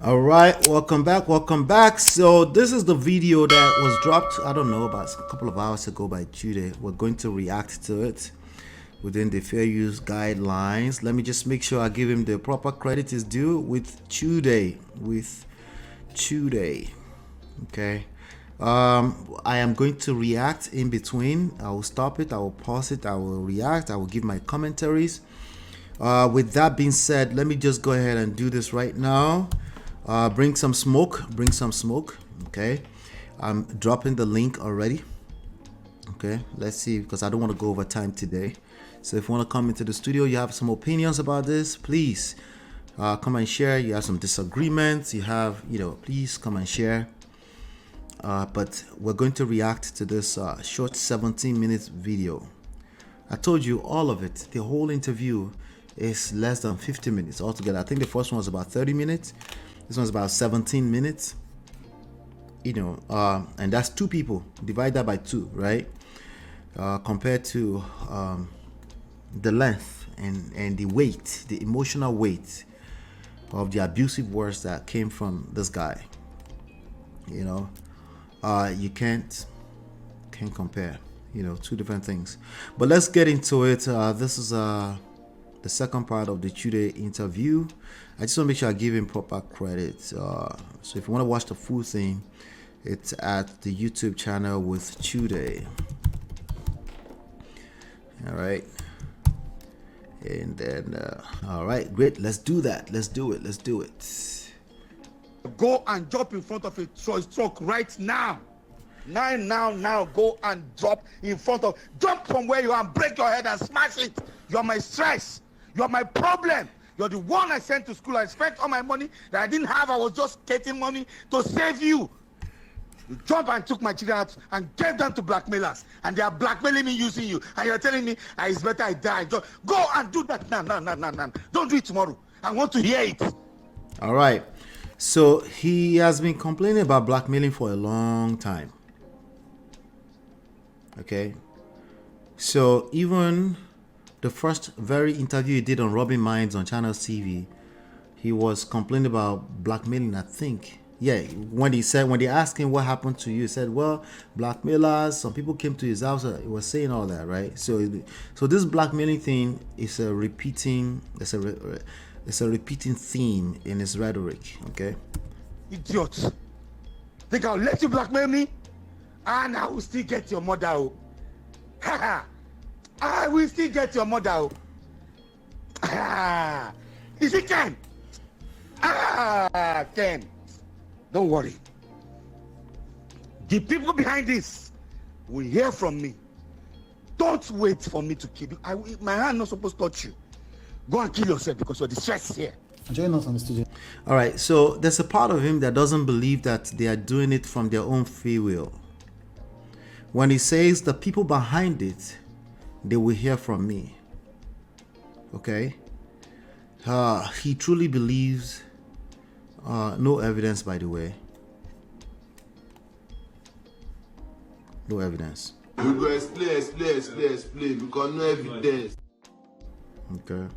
All right, welcome back, welcome back. So this is the video that was dropped, I don't know, about a couple of hours ago by Jude. We're going to react to it within the fair use guidelines. Let me just make sure I give him the proper credit is due with Jude. Okay. I am going to react in between. I will stop it, I will pause it, I will react, I will give my commentaries. With that being said, let me just go ahead and do this right now. Bring some smoke. Okay, I'm dropping the link already. Okay, let's see, because I don't want to go over time today. So if you want to come into the studio, you have some opinions about this, please come and share. You have some disagreements, you have, please come and share. But we're going to react to this short 17-minute video. I told you all of it. The whole interview is less than 50 minutes altogether. I think the first one was about 30 minutes. This one's about 17 minutes. And that's two people. Divide that by two, right? Compared to the length and the weight, the emotional weight of the abusive words that came from this guy. You can't compare. Two different things. But let's get into it. This is the second part of the Chude interview. I just want to make sure I give him proper credit. So if you want to watch the full thing, it's at the YouTube channel with Chude. All right. And then, all right, great. Let's do that. Let's do it. Go and jump in front of a truck right now. Now, go and drop in front of, jump from where you are and break your head and smash it. You're my stress. You're my problem. You're the one I sent to school. I spent all my money that I didn't have. I was just getting money to save you. You jump and took my children out and gave them to blackmailers. And they are blackmailing me using you. And you're telling me it's better I die. Go and do that now. Don't do it tomorrow. I want to hear it. All right. So he has been complaining about blackmailing for a long time. Okay. So even the first very interview he did on Robbing Minds on Channel TV, he was complaining about blackmailing, I think. Yeah, when they asked him what happened to you, he said, well, blackmailers, some people came to his house. He was saying all that, right? So this blackmailing thing is a repeating theme in his rhetoric, okay? Idiot. Think I'll let you blackmail me? And I will still get your mother. I will still get your mother. Is it Ken? Ken. Don't worry. The people behind this will hear from me. Don't wait for me to kill you. My hand not supposed to touch you. Go and kill yourself because you're distressed here. Join us on the studio. All right, so there's a part of him that doesn't believe that they are doing it from their own free will. When he says the people behind it, they will hear from me. Okay? He truly believes, no evidence, by the way. No evidence. We go explain, because no evidence. Okay.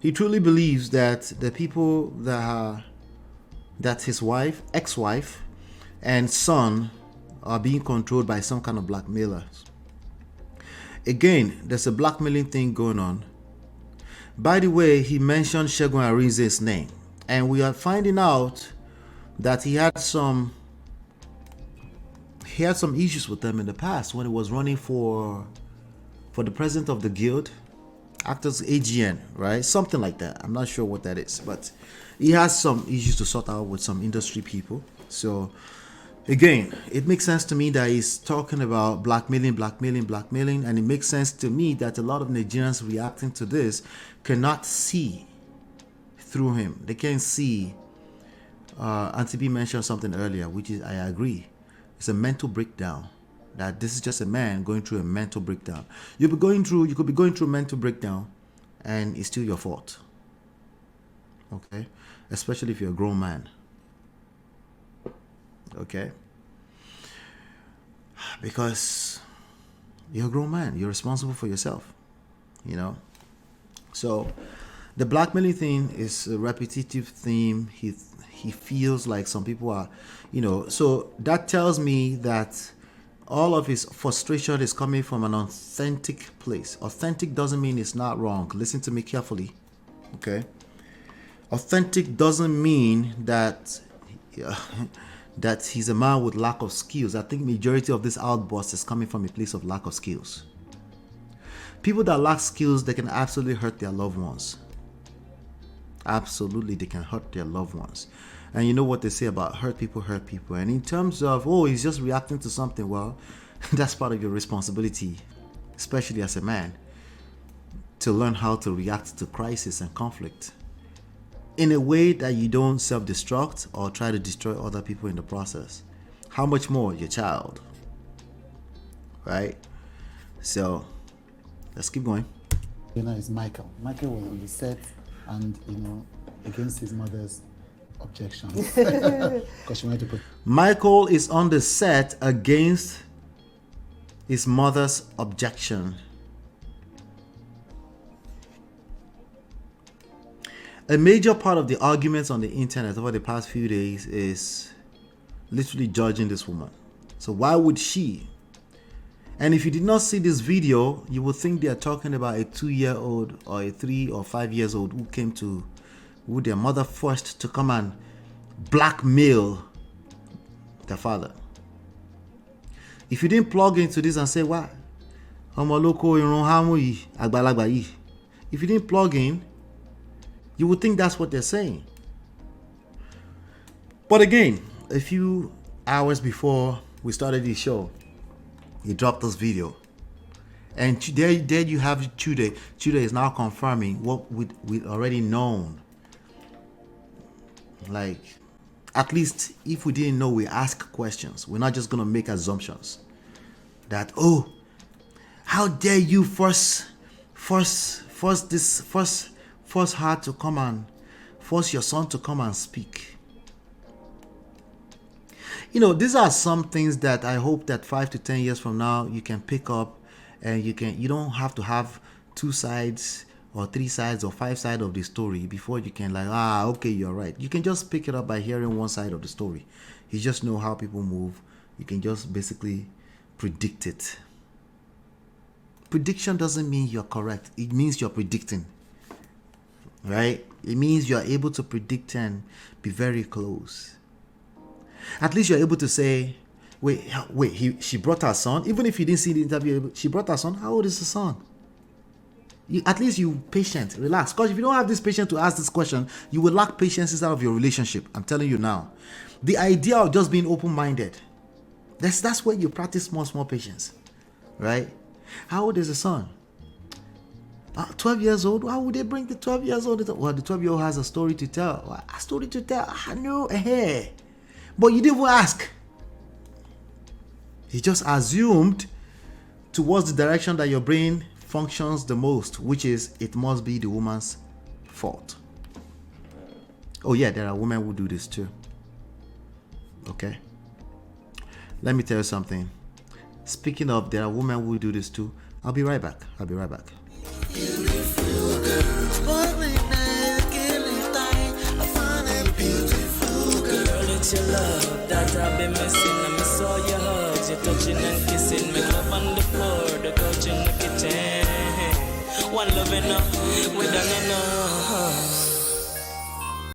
He truly believes that the people that his wife, ex-wife, and son are being controlled by some kind of blackmailers. Again, there's a blackmailing thing going on. By the way, he mentioned Segun Arinze's name, and we are finding out that he had some issues with them in the past when he was running for the president of the guild, Actors AGN, right? Something like that. I'm not sure what that is, but he has some issues to sort out with some industry people. So again, it makes sense to me that he's talking about blackmailing, and it makes sense to me that a lot of Nigerians reacting to this cannot see through him. They can't see. Auntie B mentioned something earlier, which is, I agree, it's a mental breakdown. That this is just a man going through a mental breakdown. You could be going through a mental breakdown, and it's still your fault. Okay, especially if you're a grown man. Okay, because you're a grown man, you're responsible for yourself. So the blackmailing thing is a repetitive theme. he feels like some people are, so that tells me that all of his frustration is coming from an authentic place. Authentic doesn't mean it's not wrong. Listen to me carefully, okay? Authentic doesn't mean that that he's a man with lack of skills. I think majority of this outburst is coming from a place of lack of skills. People that lack skills, they can absolutely hurt their loved ones. Absolutely, they can hurt their loved ones. And you know what they say about hurt people. And in terms of, he's just reacting to something, well, that's part of your responsibility, especially as a man, to learn how to react to crisis and conflict in a way that you don't self-destruct or try to destroy other people in the process. How much more your child, right? So let's keep going. It's Michael. Michael was on the set and, against his mother's objections. Because she wanted to put... Michael is on the set against his mother's objection. A major part of the arguments on the internet over the past few days is literally judging this woman. So why would she? And if you did not see this video, you would think they are talking about a 2-year-old or a 3 or 5 years old who their mother forced to come and blackmail their father. If you didn't plug into this and say, why? If you didn't plug in, you would think that's what they're saying. But again, a few hours before we started this show, he dropped this video. And there you have Chude. Chude is now confirming what we'd already known. Like, at least if we didn't know, we ask questions. We're not just going to make assumptions. That, how dare you force her to come and force your son to come and speak. These are some things that I hope that 5 to 10 years from now you can pick up, and you don't have to have 2 sides or 3 sides or 5 sides of the story before you can okay, you're right. You can just pick it up by hearing one side of the story. You just know how people move. You can just basically predict it. Prediction doesn't mean you're correct. It means you're predicting. Right? It means you're able to predict and be very close. At least you're able to say, she brought her son. Even if you didn't see the interview, she brought her son. How old is the son? At least you patient, relax. Because if you don't have this patience to ask this question, you will lack patience inside of your relationship. I'm telling you now. The idea of just being open-minded, that's where you practice small patience. Right? How old is the son? 12 years old? Why would they bring the 12 years old? Well, the 12-year-old has a story to tell. A story to tell? No, But you didn't even ask. He just assumed towards the direction that your brain functions the most, which is it must be the woman's fault. Oh yeah, there are women who do this too. Okay? Let me tell you something. Speaking of, there are women who do this too. I'll be right back. Beautiful girl, spoiling everything. I find it beautiful girl. It's your love that I've been missing. I miss all your hugs, your touching and kissing. Make love on the floor, the couch in the kitchen. One love enough, we done enough.